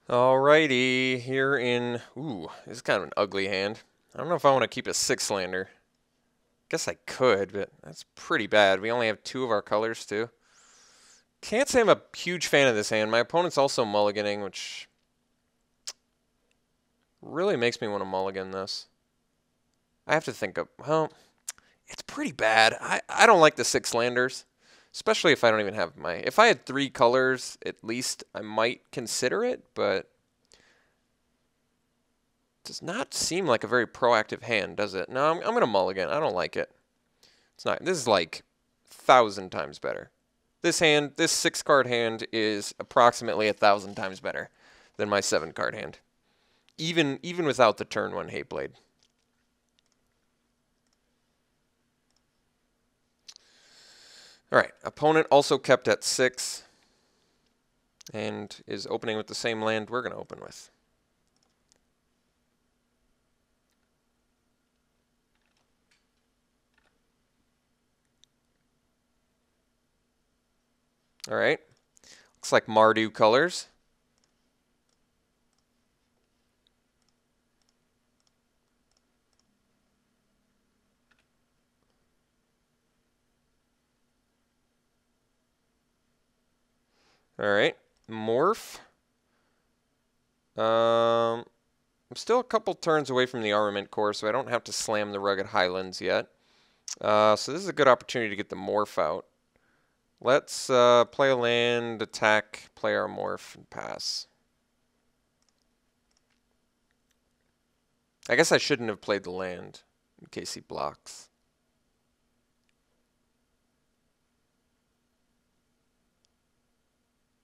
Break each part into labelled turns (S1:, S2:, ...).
S1: Alrighty, here in... Ooh, this is kind of an ugly hand. I don't know if I want to keep a 6-lander. Guess I could, but that's pretty bad. We only have 2 of our colors, too. Can't say I'm a huge fan of this hand. My opponent's also mulliganing, which really makes me want to mulligan this. I have to think of... Well, it's pretty bad. I don't like the 6-landers, especially if I don't even have my... If I had 3 colors, at least I might consider it, but... Does not seem like a very proactive hand, does it? No, I'm going to mulligan. I don't like it. It's not. This is like 1,000 times better. This hand, this 6-card hand is approximately 1,000 times better than my 7-card hand. Even without the turn 1 hate blade. All right, opponent also kept at 6 and is opening with the same land we're going to open with. All right, looks like Mardu colors. All right, morph. I'm still a couple turns away from the armament core, so I don't have to slam the rugged highlands yet. So this is a good opportunity to get the morph out. Let's play a land, attack, play our morph, and pass. I guess I shouldn't have played the land in case he blocks.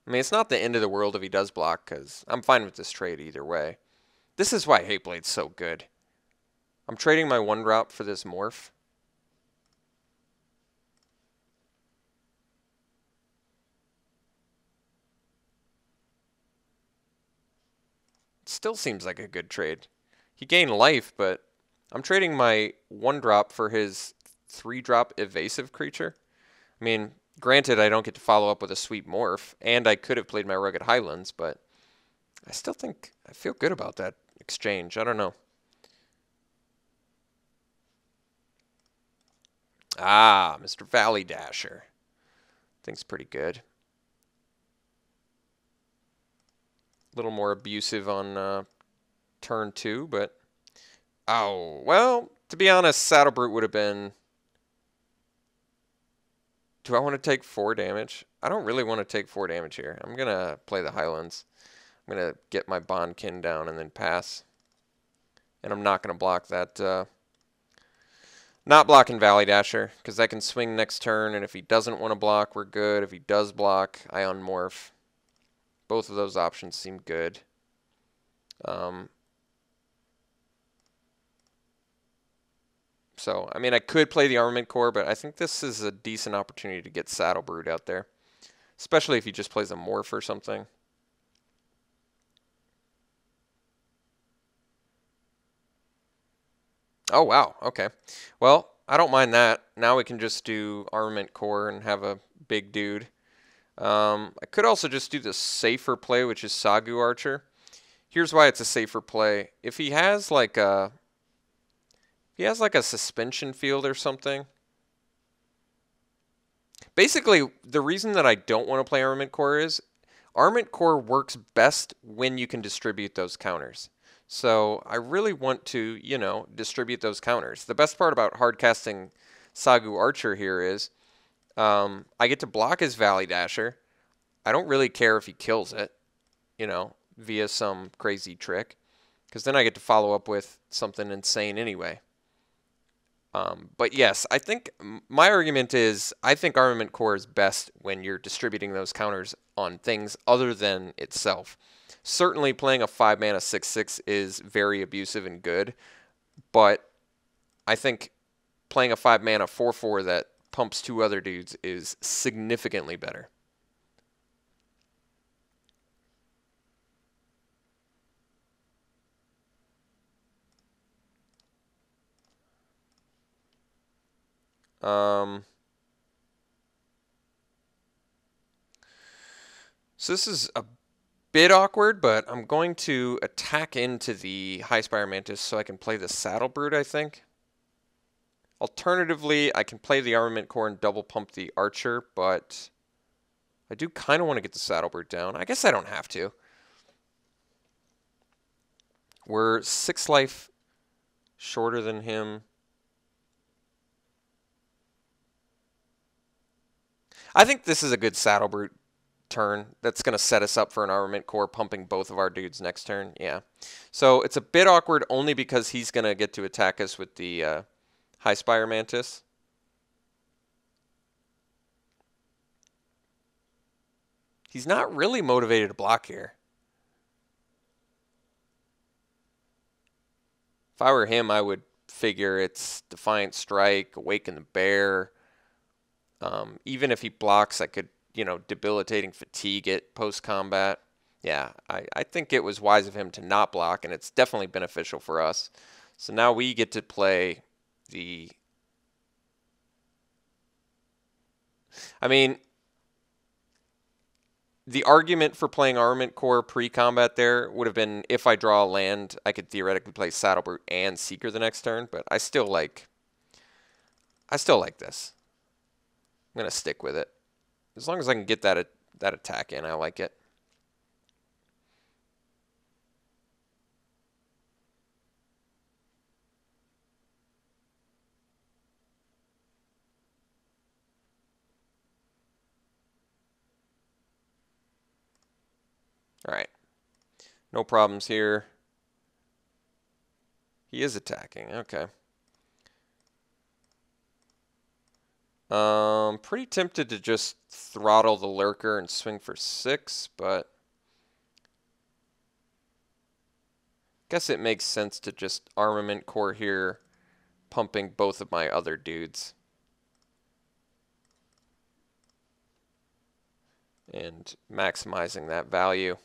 S1: I mean, it's not the end of the world if he does block, because I'm fine with this trade either way. This is why Hate Blade's so good. I'm trading my 1-drop for this morph. Still seems like a good trade. He gained life, but I'm trading my 1-drop for his 3-drop evasive creature. I mean, granted, I don't get to follow up with a sweet morph, and I could have played my Rugged Highlands, but I still think I feel good about that exchange. I don't know. Ah, Mr. Valley Dasher. Think's pretty good. A little more abusive on turn 2, but... Oh, well, to be honest, Saddle Brute would have been... Do I want to take 4 damage? I don't really want to take 4 damage here. I'm going to play the Highlands. I'm going to get my Bondkin down and then pass. And I'm not going to block that... Not blocking Valley Dasher, because I can swing next turn, and if he doesn't want to block, we're good. If he does block, I unmorph. Both of those options seem good. So, I mean, I could play the Armament Core, but I think this is a decent opportunity to get Saddle Brood out there. Especially if he just plays a Morph or something. Oh, wow. Okay. Well, I don't mind that. Now we can just do Armament Core and have a big dude. I could also just do the safer play, which is Sagu Archer. Here's why it's a safer play. If he has like a suspension field or something. Basically, the reason that I don't want to play Armament Core is Armament Core works best when you can distribute those counters. So I really want to, you know, distribute those counters. The best part about hardcasting Sagu Archer here is I get to block his Valley Dasher. I don't really care if he kills it, you know, via some crazy trick, because then I get to follow up with something insane anyway. But yes, I think my argument is I think Armament Core is best when you're distributing those counters on things other than itself. Certainly playing a 5-mana 6/6 is very abusive and good, but I think playing a 5-mana 4/4 that pumps 2 other dudes is significantly better. So this is a bit awkward, but I'm going to attack into the High Spire Mantis so I can play the Saddle Brute, I think. Alternatively, I can play the Armament Core and double pump the Archer, but I do kind of want to get the Saddle Brute down. I guess I don't have to. We're 6 life shorter than him. I think this is a good Saddle Brute turn. That's going to set us up for an Armament Core pumping both of our dudes next turn. Yeah. So it's a bit awkward only because he's going to get to attack us with the High Spire Mantis. He's not really motivated to block here. If I were him, I would figure it's Defiant Strike, Awaken the Bear. Even if he blocks, I could, debilitating fatigue it post-combat. Yeah, I think it was wise of him to not block, and it's definitely beneficial for us. So now we get to play the... I mean, the argument for playing Armament Core pre-combat there would have been if I draw a land, I could theoretically play Saddle Brute and Seeker the next turn, but I still like this. I'm going to stick with it. As long as I can get that attack in, I like it. All right. No problems here. He is attacking. Okay. Pretty tempted to just throttle the Lurker and swing for 6, but guess it makes sense to just Armament Core here, pumping both of my other dudes. And maximizing that value.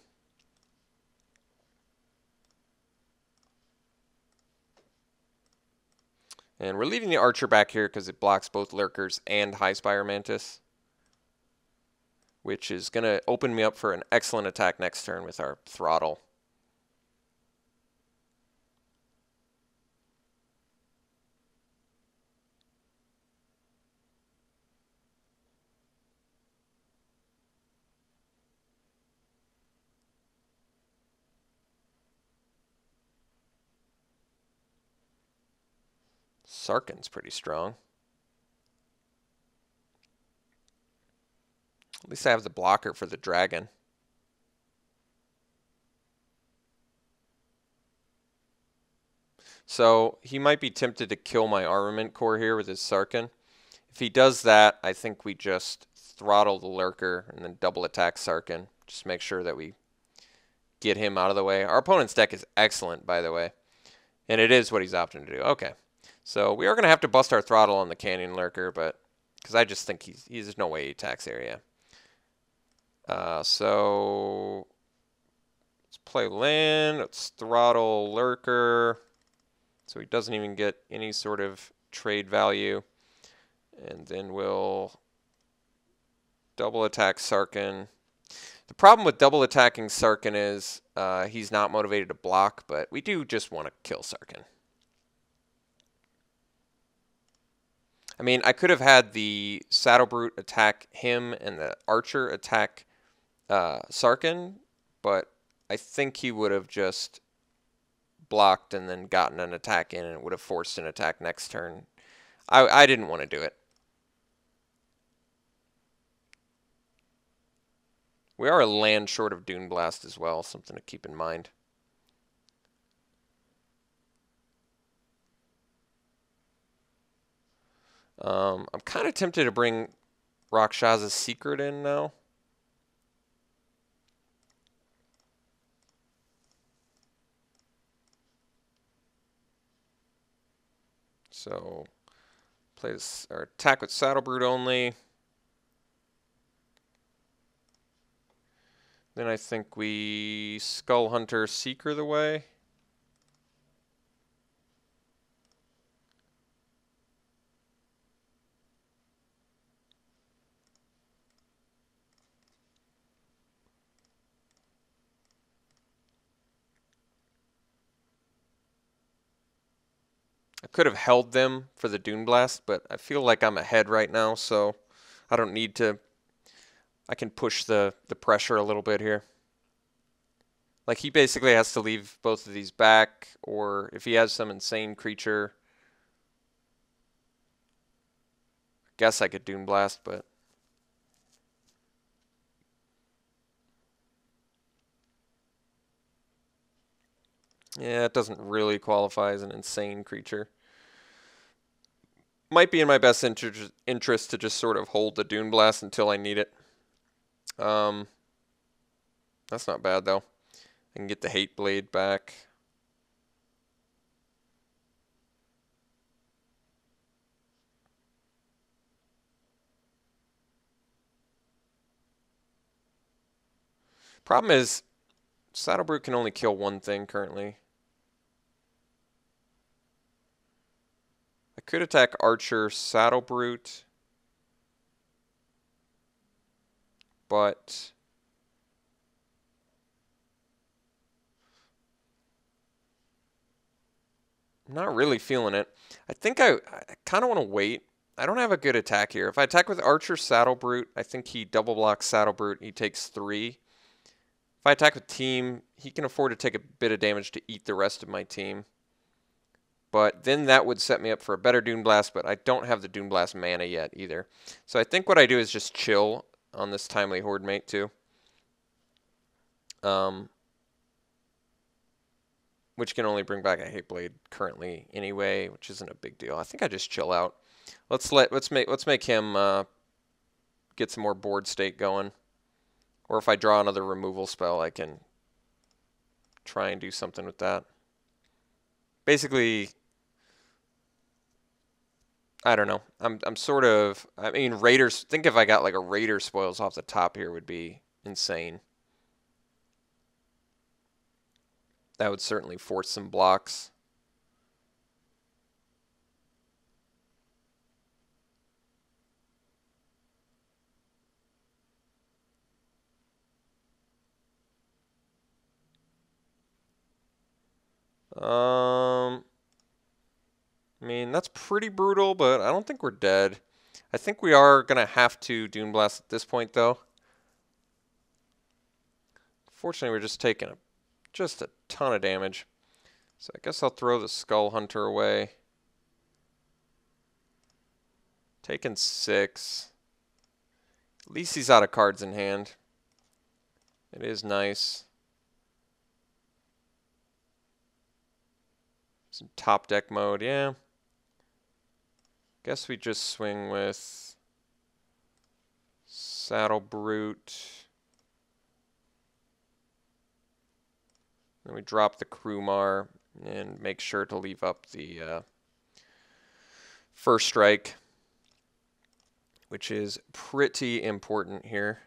S1: And we're leaving the Archer back here because it blocks both Lurkers and High Spire Mantis, which is going to open me up for an excellent attack next turn with our Throttle. Sarkhan's pretty strong. At least I have the blocker for the dragon. So he might be tempted to kill my Armament Core here with his Sarkhan. If he does that, I think we just throttle the Lurker and then double attack Sarkhan. Just make sure that we get him out of the way. Our opponent's deck is excellent, by the way. And it is what he's opting to do. Okay. So we are going to have to bust our throttle on the Canyon Lurker, but because I just think there's no way he attacks area. So let's play land. Let's throttle Lurker. So he doesn't even get any sort of trade value. And then we'll double attack Sarkhan. The problem with double attacking Sarkhan is he's not motivated to block, but we do just want to kill Sarkhan. I mean, I could have had the Saddle Brute attack him and the Archer attack Sarkhan, but I think he would have just blocked and then gotten an attack in, and it would have forced an attack next turn. I didn't want to do it. We are a land short of Dune Blast as well, something to keep in mind. I'm kind of tempted to bring Rakshas's Secret in now. So, play this, or attack with Saddle Brute only. Then I think we Skull Hunter Seeker the way. I could have held them for the Dune Blast, but I feel like I'm ahead right now, so I don't need to. I can push the pressure a little bit here. Like, he basically has to leave both of these back, or if he has some insane creature, I guess I could Dune Blast, but yeah, it doesn't really qualify as an insane creature. Might be in my best interest to just sort of hold the Dune Blast until I need it. That's not bad, though. I can get the Hate Blade back. Problem is, Saddlebrute can only kill one thing currently. I could attack Archer Saddlebrute, but I'm not really feeling it. I think I kind of want to wait. I don't have a good attack here. If I attack with Archer Saddlebrute, I think he double blocks Saddlebrute. He takes 3. If I attack with Team, he can afford to take a bit of damage to eat the rest of my team. But then that would set me up for a better Dune Blast, but I don't have the Dune Blast mana yet either. So I think what I do is just chill on this Timely Horde Mate too. Which can only bring back a Hate Blade currently anyway, which isn't a big deal. I think I just chill out. Let's make him get some more board state going. Or if I draw another removal spell, I can try and do something with that. Basically, I don't know. I'm sort of, I mean, Raiders, think if I got like a Raider spoils off the top here would be insane. That would certainly force some blocks. I mean, that's pretty brutal, but I don't think we're dead. I think we are going to have to Dune Blast at this point, though. Fortunately, we're just taking just a ton of damage. So I guess I'll throw the Skull Hunter away. Taking 6. At least he's out of cards in hand. It is nice. Some top deck mode, yeah. Guess we just swing with Saddlebrute. Then we drop the Krumar and make sure to leave up the first strike, which is pretty important here.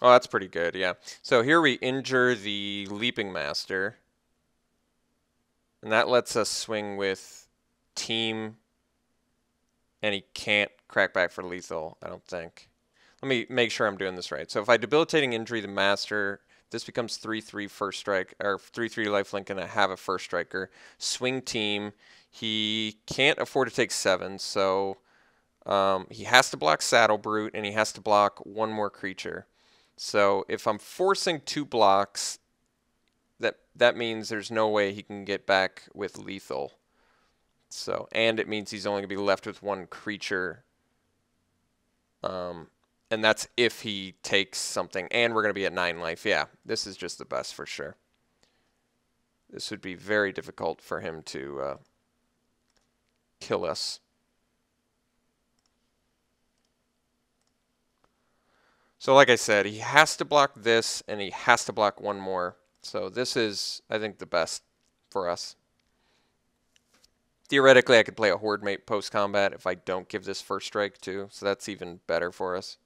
S1: Oh, that's pretty good, yeah. So here we injure the Leaping Master. And that lets us swing with Team. And he can't crack back for lethal, I don't think. Let me make sure I'm doing this right. So if I Debilitating Injury the Master, this becomes 3/3 first strike, or 3/3 lifelink, and I have a first striker. Swing Team. He can't afford to take 7, so he has to block Saddlebrute, and he has to block one more creature. So if I'm forcing 2 blocks, that means there's no way he can get back with lethal. So, and it means he's only going to be left with 1 creature. And that's if he takes something. And we're going to be at 9 life. Yeah, this is just the best for sure. This would be very difficult for him to kill us. So like I said, he has to block this, and he has to block 1 more. So this is, I think, the best for us. theoretically, I could play a Horde Mate post-combat if I don't give this first strike too, so that's even better for us.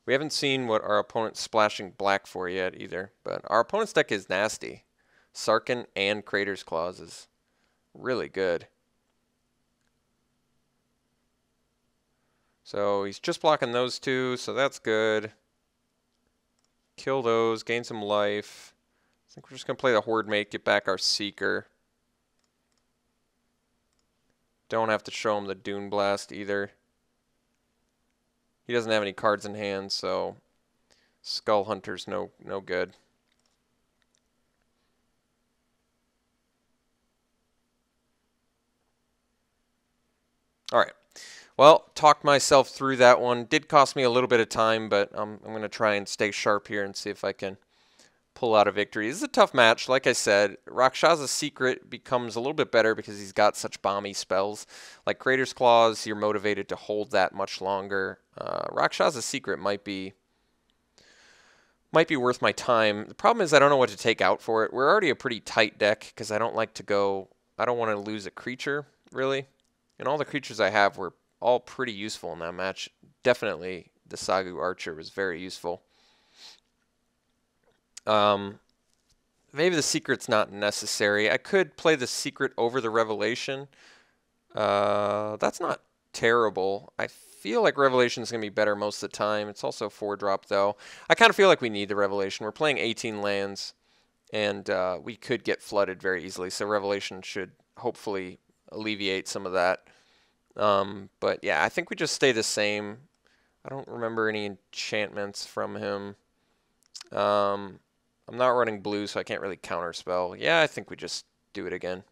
S1: We haven't seen what our opponent's splashing black for yet either, but our opponent's deck is nasty. Sarkhan and Crater's Claws is really good. So he's just blocking those two, so that's good. Kill those, gain some life. I think we're just going to play the Horde Mate, get back our Seeker. Don't have to show him the Dune Blast either. He doesn't have any cards in hand, so Skull Hunter's no good. Alright. Well, talked myself through that one. Did cost me a little bit of time, but I'm going to try and stay sharp here and see if I can pull out a victory. This is a tough match. Like I said, Rakshasa Secret becomes a little bit better because he's got such bomby spells. Like Crater's Claws, you're motivated to hold that much longer. Rakshasa Secret might be worth my time. The problem is I don't know what to take out for it. We're already a pretty tight deck because I don't want to lose a creature, really. And all the creatures I have were all pretty useful in that match. Definitely the Sagu Archer was very useful. Maybe the Secret's not necessary. I could play the Secret over the Revelation. That's not terrible. I feel like Revelation is going to be better most of the time. It's also 4-drop, though. I kind of feel like we need the Revelation. We're playing 18 lands, and we could get flooded very easily, so Revelation should hopefully alleviate some of that. But yeah, I think we just stay the same. I don't remember any enchantments from him. I'm not running blue, so I can't really counterspell. Yeah, I think we just do it again.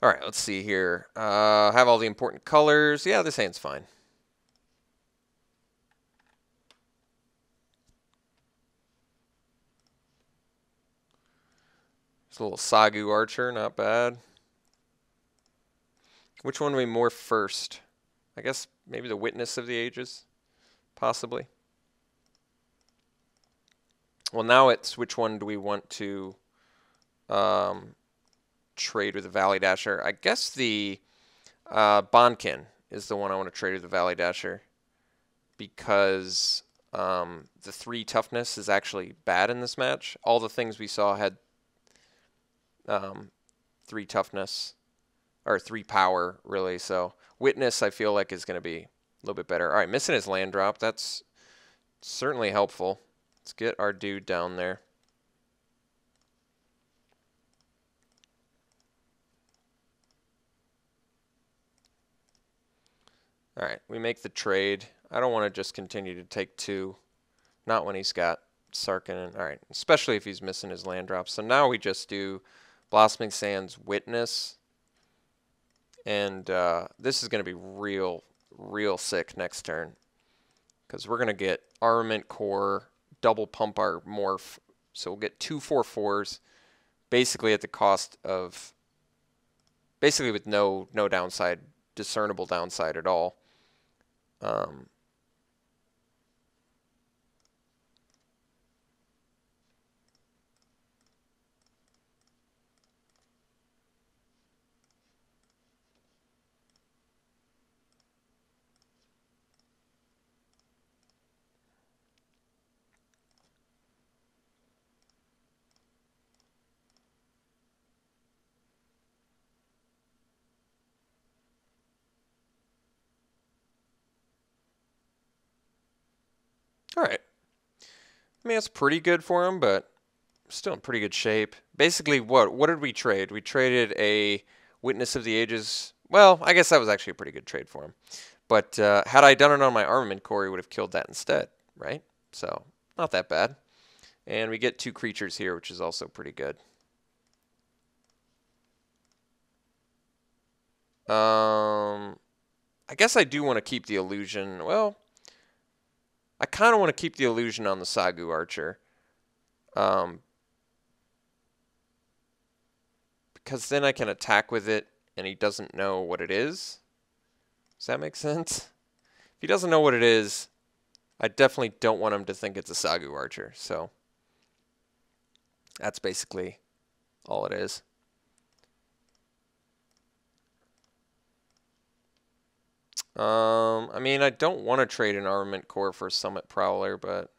S1: All right, let's see here. Have all the important colors. Yeah, this hand's fine. It's a little Sagu Archer, not bad. Which one do we morph first? I guess maybe the Witness of the Ages, possibly. Well, now it's which one do we want to trade with the Valley Dasher? I guess the Bonkin is the one I want to trade with the Valley Dasher because the 3 toughness is actually bad in this match. All the things we saw had 3 toughness. Or 3 power, really. So Witness, I feel like, is going to be a little bit better. All right, missing his land drop. That's certainly helpful. Let's get our dude down there. All right, we make the trade. I don't want to just continue to take 2. Not when he's got Sarkhan. All right, especially if he's missing his land drop. So now we just do Blossoming Sands Witness. And this is going to be real sick next turn. Because we're going to get Armament Core, double pump our morph. So we'll get 2 4/4s, basically at the cost of, basically with no downside, discernible downside at all. All right. I mean, it's pretty good for him, but still in pretty good shape. Basically, what did we trade? We traded a Witness of the Ages. Well, I guess that was actually a pretty good trade for him. But had I done it on my Armament Core, he would have killed that instead, right? So, not that bad. And we get 2 creatures here, which is also pretty good. I guess I do want to keep the illusion. Well, I kind of want to keep the illusion on the Sagu Archer. Because then I can attack with it and he doesn't know what it is. Does that make sense? If he doesn't know what it is, I definitely don't want him to think it's a Sagu Archer. So that's basically all it is. I mean, I don't want to trade an Armament Core for a Summit Prowler, but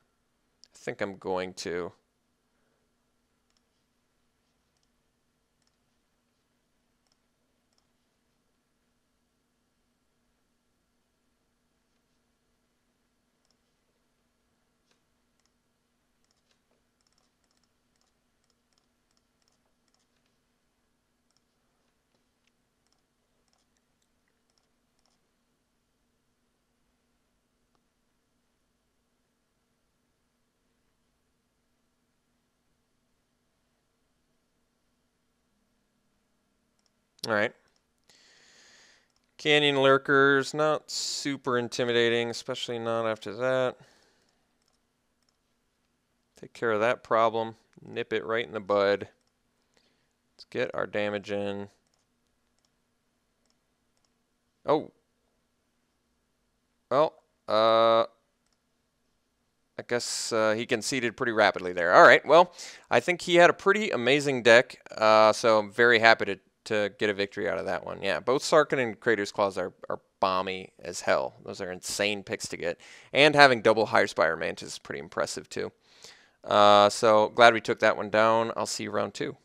S1: I think I'm going to. All right. Canyon Lurkers, not super intimidating, especially not after that. Take care of that problem. Nip it right in the bud. Let's get our damage in. Oh. Well, I guess he conceded pretty rapidly there. All right, well, I think he had a pretty amazing deck, so I'm very happy to get a victory out of that one. Yeah, both Sarkin and Crater's Claws are balmy as hell. Those are insane picks to get. And having double High Spire Mantis is pretty impressive, too. So glad we took that one down. I'll see you round 2.